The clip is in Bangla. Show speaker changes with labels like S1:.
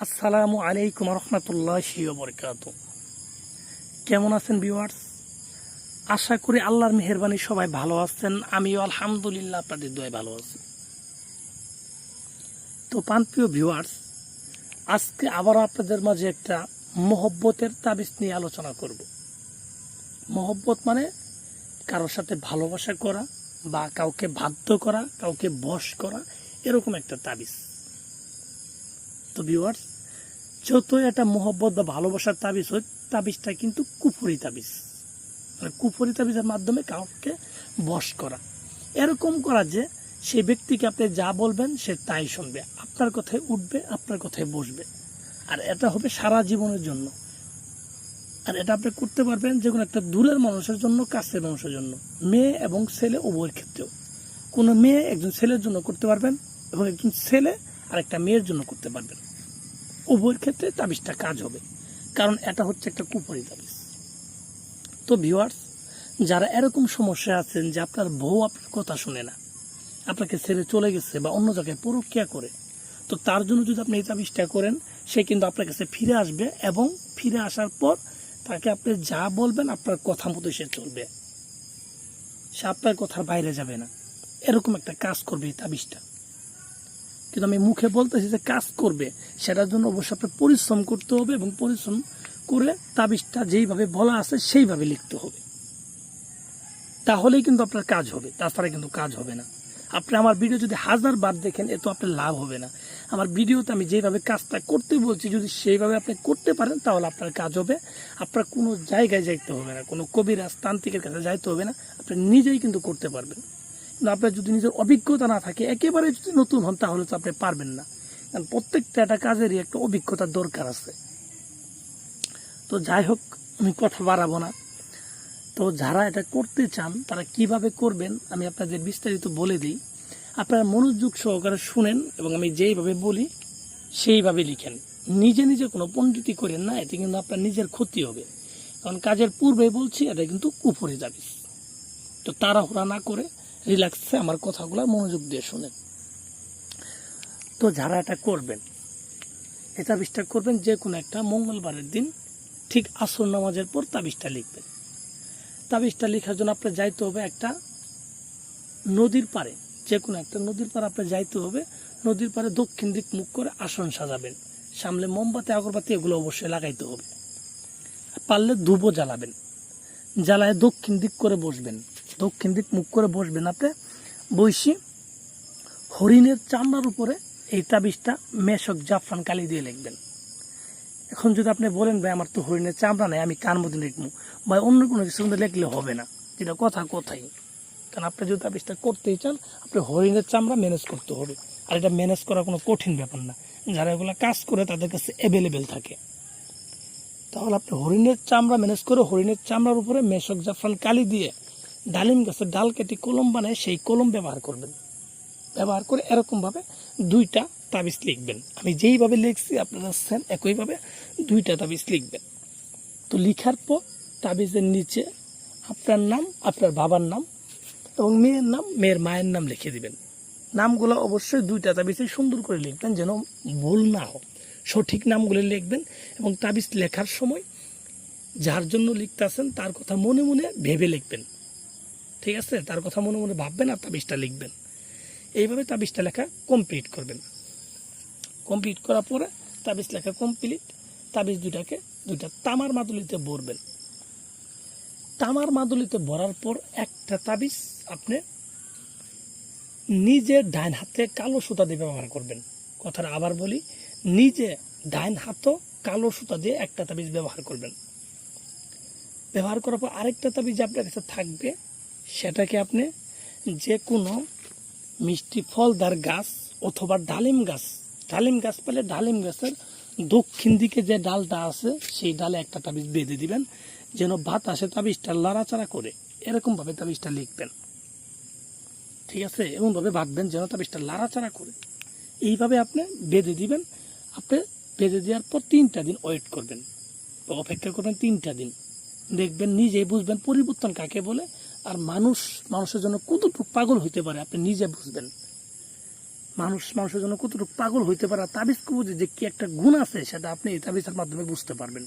S1: আসসালামু আলাইকুম রহমতুল্লাহি ওয়া বারাকাতুহু। কেমন আছেন ভিউয়ার্স? আশা করি আল্লাহর মেহেরবানি সবাই ভালো আছেন। আমিও আলহামদুলিল্লাহ আপনাদের দোয়ায় ভালো আছি। তো প্রিয় ভিউয়ার্স, আজকে আবারও আপনাদের মাঝে একটা মহব্বতের তাবিজ নিয়ে আলোচনা করব। মহব্বত মানে কারোর সাথে ভালোবাসা করা বা কাউকে বাধ্য করা, কাউকে বশ করা, এরকম একটা তাবিজ। তো ভিউয়ার্স, যত এটা মহব্বত বা ভালোবাসার তাবিজ হয়, তাবিজটা কিন্তু কুফরি তাবিজ। মানে কুফরি তাবিজের মাধ্যমে কাউকে বশ করা, এরকম করা যে সেই ব্যক্তিকে আপনি যা বলবেন সে তাই শুনবে, আপনার কথায় উঠবে, আপনার কথায় বসবে। আর এটা হবে সারা জীবনের জন্য। আর এটা আপনি করতে পারবেন যে কোনো একটা দূরের মানুষের জন্য, কাছের মানুষের জন্য, মেয়ে এবং ছেলে উভয়ের ক্ষেত্রেও। কোনো মেয়ে একজন ছেলের জন্য করতে পারবেন এবং একজন ছেলে আর একটা মেয়ের জন্য করতে পারবেন। উভয়ের ক্ষেত্রে তাবিজটা কাজ হবে, কারণ এটা হচ্ছে একটা কুফরি তাবিজ। তো ভিউয়ার্স, যারা এরকম সমস্যা আছেন যে আপনার বউ আপনার কথা শুনে না, আপনাকে ছেড়ে চলে গেছে বা অন্য জায়গায় পরক্রিয়া করে, তো তার জন্য যদি আপনি এই তাবিজটা করেন, সে কিন্তু আপনার কাছে ফিরে আসবে এবং ফিরে আসার পর তাকে আপনি যা বলবেন আপনার কথা মতো সে চলবে, সে আপনার কথার বাইরে যাবে না। এরকম একটা কাজ করবে এই তাবিজটা। কিন্তু আমি মুখে বলতেছি যে কাজ করবে, সেটার জন্য অবশ্যই আপনার পরিশ্রম করতে হবে এবং পরিশ্রম করে তাবিজটা যেইভাবে বলা আছে সেইভাবে লিখতে হবে, তাহলেই কিন্তু আপনার কাজ হবে, তাছাড়া কিন্তু কাজ হবে না। আপনি আমার ভিডিও যদি 1000 বার দেখেন, এত আপনার লাভ হবে না। আমার ভিডিওতে আমি যেভাবে কাজটা করতে বলছি, যদি সেইভাবে আপনি করতে পারেন তাহলে আপনার কাজ হবে। আপনার কোনো জায়গায় যাইতে হবে না, কোনো কবিরাজ তান্ত্রিকের কাছে যাইতে হবে না, আপনি নিজেই কিন্তু করতে পারবেন। কিন্তু আপনার যদি নিজের অভিজ্ঞতা না থাকে, একেবারে যদি নতুন হন, তাহলে তো আপনি পারবেন না। কারণ প্রত্যেকটা একটা কাজেরই একটা অভিজ্ঞতার দরকার আছে। তো যাই হোক, আমি কথা বাড়াবো না। তো যারা এটা করতে চান তারা কিভাবে করবেন আমি আপনাদের বিস্তারিত বলে দিই। আপনারা মনোযোগ সহকারে শুনেন এবং আমি যেইভাবে বলি সেইভাবে লিখেন। নিজে নিজে কোনো পণ্ডিতি করেন না, এতে কিন্তু আপনার নিজের ক্ষতি হবে। কারণ কাজের পূর্বে বলছি, এটা কিন্তু কুফরি তাবিজ। তো তাড়াহুড়া না করে রিল্যাক্সে আমার কথাগুলো মনোযোগ দিয়ে শুনেন। তো যারা এটা করবেন, এই তাবিজটা করবেন যে কোনো একটা মঙ্গলবারের দিন, ঠিক আসর নামাজের পর তাবিজটা লিখবেন। তাবিজটা লেখার জন্য আপনার যাইতে হবে একটা নদীর পাড়ে, যে কোনো একটা নদীর পাড়ে আপনার যাইতে হবে। নদীর পাড়ে দক্ষিণ দিক মুখ করে আসন সাজাবেন, সামনে মোমবাতি আগরবাতি এগুলো অবশ্যই লাগাইতে হবে। পারলে ধূপও জ্বালাবেন, জ্বালায় দক্ষিণ দিক করে বসবেন, দক্ষিণ দিক মুখ করে বসবেন। আপনি বসি হরিণের চামড়ার উপরে এই তাবিজটা মেশক জাফরান কালি দিয়ে লিখবেন। এখন যদি আপনি বলেন ভাই আমার তো হরিণের চামড়া নেই, আমি কার মধ্যে লিখবো, বা অন্য কোনো কিছুর মধ্যে লিখলে হবে না, যেটা কথা কোথায়। কারণ আপনি যদি তাবিজটা করতেই চান, আপনি হরিণের চামড়া ম্যানেজ করতে হবে। আর এটা ম্যানেজ করা কোনো কঠিন ব্যাপার না, যারা এগুলো কাজ করে তাদের কাছে অ্যাভেলেবেল থাকে। তাহলে আপনি হরিণের চামড়া ম্যানেজ করে হরিণের চামড়ার উপরে মেশক জাফরান কালি দিয়ে ডালিম গাছের ডাল কেটে কলম বানায় সেই কলম ব্যবহার করবেন। ব্যবহার করে এরকমভাবে 2টা তাবিজ লিখবেন। আমি যেইভাবে লিখছি আপনারা সেম একইভাবে 2টা তাবিজ লিখবেন। তো লিখার পর তাবিজের নিচে আপনার নাম, আপনার বাবার নাম এবং মেয়ের নাম, মেয়ের মায়ের নাম লিখে দিবেন। নামগুলো অবশ্যই 2টা তাবিজে সুন্দর করে লিখবেন, যেন ভুল না হয়। সঠিক নামগুলো লিখবেন এবং তাবিজ লেখার সময় যার জন্য লিখতেছেন তার কথা মনে মনে ভেবে লিখবেন। ঠিক আছে? তার কথা মনে মনে ভাববেন আর তাবিজটা লিখবেন। এইভাবে তাবিজটা লেখা কমপ্লিট করবেন। কমপ্লিট করার পরে তাবিজ লেখা কমপ্লিট। তাবিজ 2টা তামার মাদুলিতে ভরবেন। তামার মাদুলিতে ভরার পর একটা তাবিজ আপনি নিজে ডাইন হাতে কালো সুতা দিয়ে ব্যবহার করবেন। কথাটা আবার বলি, নিজে ডাইন হাতে কালো সুতা দিয়ে একটা তাবিজ ব্যবহার করবেন। ব্যবহার করার পর আরেকটা তাবিজ আপনার কাছে থাকবে, সেটাকে আপনি যে কোনো মিষ্টি ফলদার গাছ অথবা ডালিম গাছ পেলে ডালিম গাছের দক্ষিণ দিকে যে ডালটা আছে সেই ডালে একটা তাবিজ বেঁধে দিবেন, যেন বাতাসে তাবিজটা লড়াচাড়া করে। এরকমভাবে তাবিজটা লিখবেন। ঠিক আছে? এমনভাবে বাঁধবেন যেন তাবিজটা লড়াচাড়া করে। এইভাবে আপনি বেঁধে দিবেন। আপনি বেঁধে দেওয়ার পর 3টা দিন ওয়েট করবেন, অপেক্ষা করবেন 3টা দিন। দেখবেন, নিজেই বুঝবেন পরিবর্তন কাকে বলে। আর মানুষের জন্য কতটুকু পাগল হইতে পারে আপনি নিজে বুঝবেন। মানুষের জন্য কতটুকু পাগল হইতে পারে, তাবিজ কবুজে যে কি একটা গুণ আছে সেটা আপনি এই তাবিজের মাধ্যমে বুঝতে পারবেন।